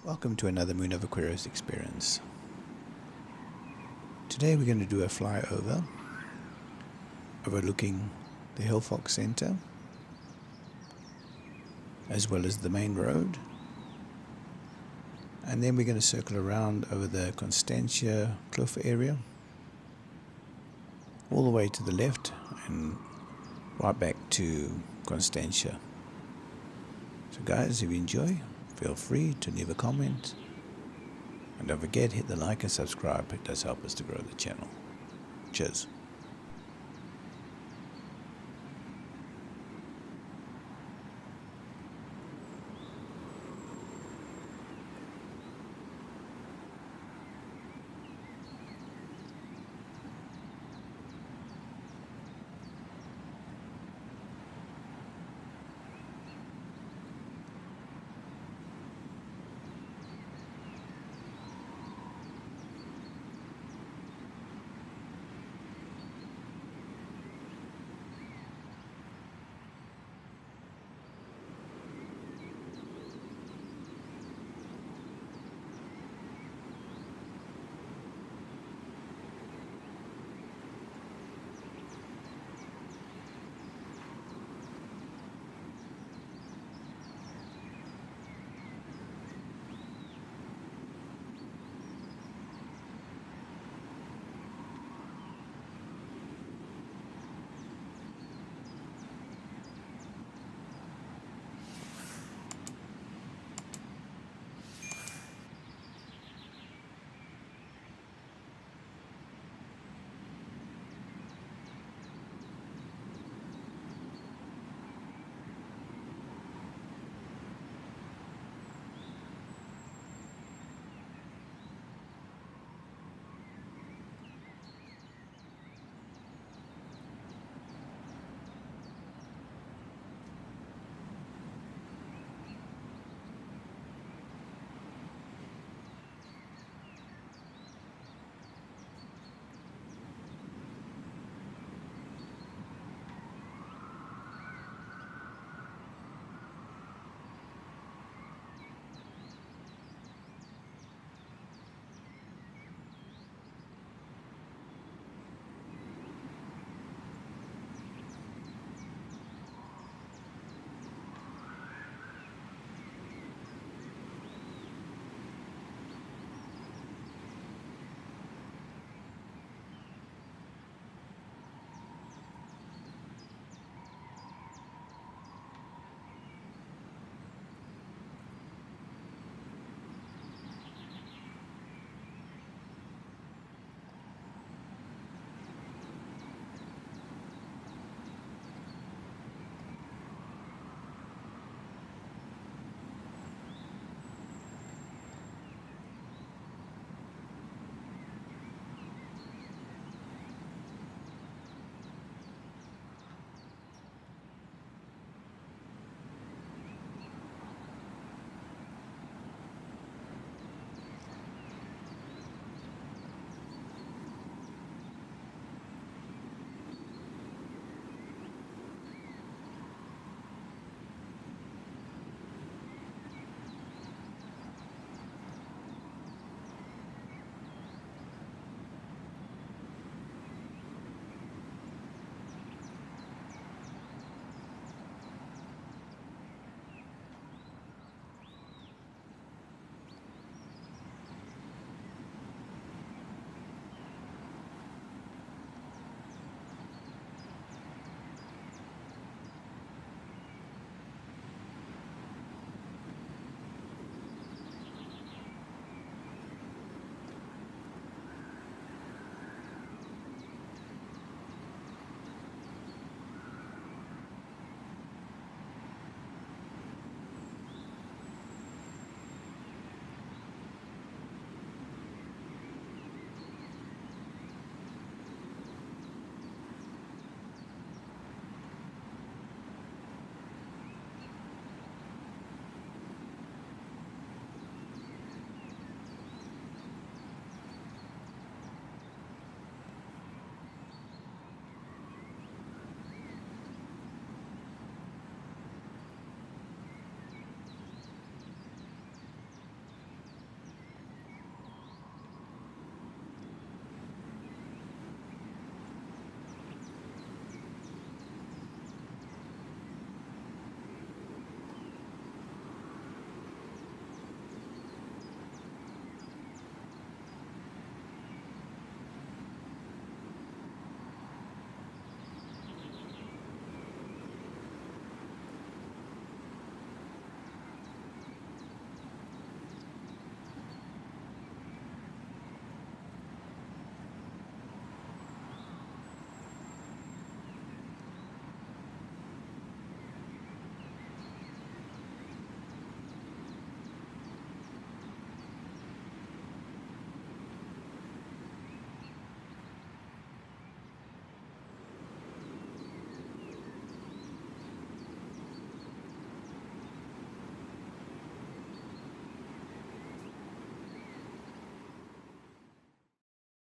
Welcome to another Moonoveraquarius Experience. Today we're going to do a flyover overlooking the Hillfox Centre as well as the main road, and then we're going to circle around over the Constantia Kloof area all the way to the left and right back to Constantia. So guys, if you enjoy, feel free to leave a comment, and don't forget, hit the like and subscribe. It does help us to grow the channel. Cheers.